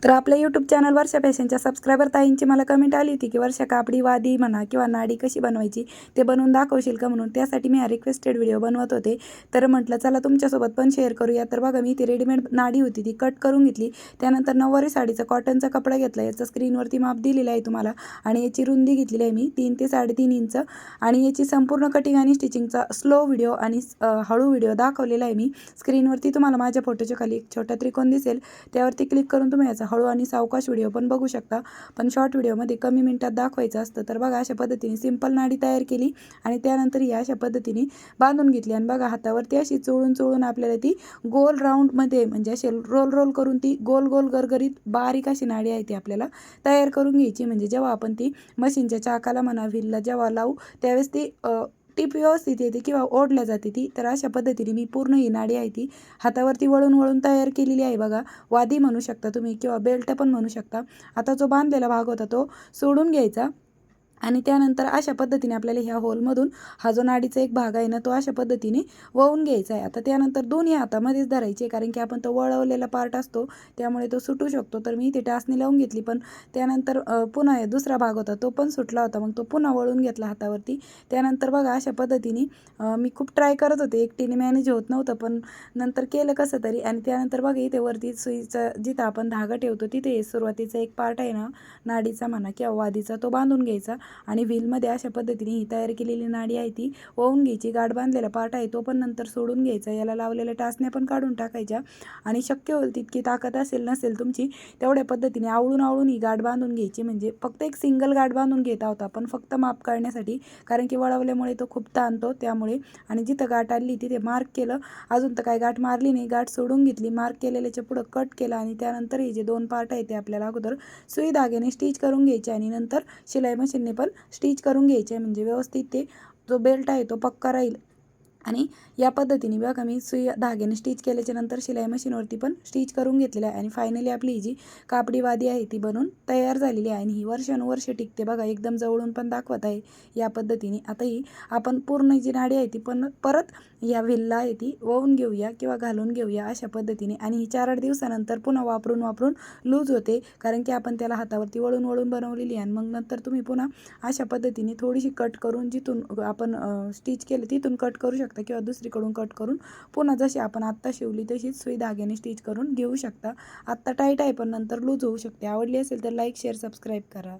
तर आपल्या YouTube channel वर्षा फॅशनच्या सबस्क्रायबर ताईंची मला कमेंट आली होती की वर्षा कापडी वादी म्हणा किंवा नाडी कशी बनवायची ते बनवून दाखवशील का म्हणून, त्यासाठी मी हा रिक्वेस्टेड व्हिडिओ बनवत होते. तर म्हटलं चला तुमच्यासोबत पण शेअर करूया. तर बघा मी ती रेडीमेड नाडी होती ती कट करून घेतली. त्यानंतर नऊवारी साडीचा कॉटनचा कपडा घेतला, याचा स्क्रीनवरती माप दिलेला आहे तुम्हाला आणि याची रुंदी घेतलेली आहे मी 3 ते 3.5 इंच आणि याची संपूर्ण कटिंग आणि स्टिचिंगचा स्लो व्हिडिओ आणि हळू व्हिडिओ दाखवलेला आहे मी. स्क्रीनवरती तुम्हाला माझ्या फोटोच्या खाली एक छोटा त्रिकोण दिसेल, त्यावरती क्लिक करून तुम्ही याचा हळू आणि सावकाश व्हिडिओ पण बघू शकता. पण शॉर्ट व्हिडिओमध्ये कमी मिनिटात दाखवायचं असतं. तर बघा अशा पद्धतीने सिंपल नाडी तयार केली आणि त्यानंतर ही अशा पद्धतीने बांधून घेतली आणि बघा हातावरती अशी चोळून चोळून आपल्याला ती गोल राऊंडमध्ये म्हणजे असे रोल रोल करून ती गोल गोल गरगरीत बारीक अशी नाडी आहे ती आपल्याला तयार करून घ्यायची. म्हणजे जेव्हा आपण ती मशीनच्या चाकाला म्हणा व्हीलला जेव्हा लावू त्यावेळेस ती टीप व्यवस्थित येते किंवा ओढल्या जाते ती. तर अशा पद्धतीने मी पूर्ण ही नाडी आहे ती हातावरती वळून वळून तयार केलेली आहे. बघा वादी म्हणू शकता तुम्ही किंवा बेल्ट पण म्हणू शकता. आता जो बांधलेला भाग होता तो सोडून घ्यायचा आणि त्यानंतर अशा पद्धतीने आपल्याला ह्या होलमधून हा जो नाडीचा एक भाग आहे ना तो अशा पद्धतीने वळून घ्यायचा आहे. आता त्यानंतर दोन्ही हातामध्येच धरायचे, कारण की आपण तो वळवलेला पार्ट असतो त्यामुळे तो सुटू शकतो. तर मी इथे टाचणी लावून घेतली, पण त्यानंतर पुन्हा दुसरा भाग होता तो पण सुटला होता, मग तो पुन्हा वळून घेतला हातावरती. त्यानंतर बघा अशा पद्धतीने मी खूप ट्राय करत होते, एकटीने मॅनेज होत नव्हतं, पण नंतर केलं कसं तरी. आणि त्यानंतर बघा इथे वरती सुईचा जिथं आपण धागा ठेवतो तिथे सुरुवातीचा एक पार्ट आहे ना नाडीचा म्हणा किंवा वादीचा, तो बांधून घ्यायचा आणि व्हीलमध्ये अशा पद्धतीने ही तयार केलेली नाडी आहे ती ओवून घ्यायची. गाठ बांधलेला पार्ट आहे तो पण नंतर सोडून घ्यायचा. याला लावलेल्या टाचण्या पण काढून टाकायच्या आणि शक्य होईल तितकी ताकद असेल नसेल तुमची तेवढ्या पद्धतीने आवळून आवळून ही गाठ बांधून घ्यायची. म्हणजे फक्त एक सिंगल गाठ बांधून घेत आहोत आपण फक्त माप काढण्यासाठी, कारण की वळवल्यामुळे तो खूप ताणतो त्यामुळे. आणि जिथं गाठ आली तिथे मार्क केलं, अजून तर काही गाठ मारली नाही, गाठ सोडून घेतली, मार्क केलेल्याच्या पुढं कट केला आणि त्यानंतर हे जे दोन पार्ट आहे ते आपल्याला अगोदर सुई धाग्याने स्टिच करून घ्यायचे आणि नंतर शिलाई मशीनने पण स्टिच करून घ्यायचे. म्हणजे व्यवस्थित ते जो बेल्ट आहे तो पक्का राहील. आणि या पद्धतीने बघा मी सुई धाग्याने स्टिच केल्याच्या नंतर शिलाई मशीनवरती पण स्टिच करून घेतलेलं आहे आणि फायनली आपली ही जी कापडी वादी आहे ती बनून तयार झालेली आहे आणि ही वर्षानुवर्षे टिकते. बघा एकदम जवळून पण दाखवत आहे या पद्धतीने. आता ही आपण पूर्ण जी नाडी आहे ती पण परत या व्हीलला आहे ती वळून घेऊया किंवा घालून घेऊया अशा पद्धतीने. आणि ही 4-8 दिवसानंतर पुन्हा वापरून लूज होते, कारण की आपण त्याला हातावरती वळून वळून बनवलेली आहे. आणि मग नंतर तुम्ही पुन्हा अशा पद्धतीने थोडीशी कट करून जिथून आपण स्टिच केलं तिथून कट करू शकता किंवा दुसरीकडून कट करून पुन्हा जशी आपण आत्ता शिवली तशीच सुई धाग्याने स्टिच करून घेऊ शकता. आत्ता टाईट आहे पण नंतर लूज होऊ शकते. आवडली असेल तर लाईक शेअर सबस्क्राईब करा.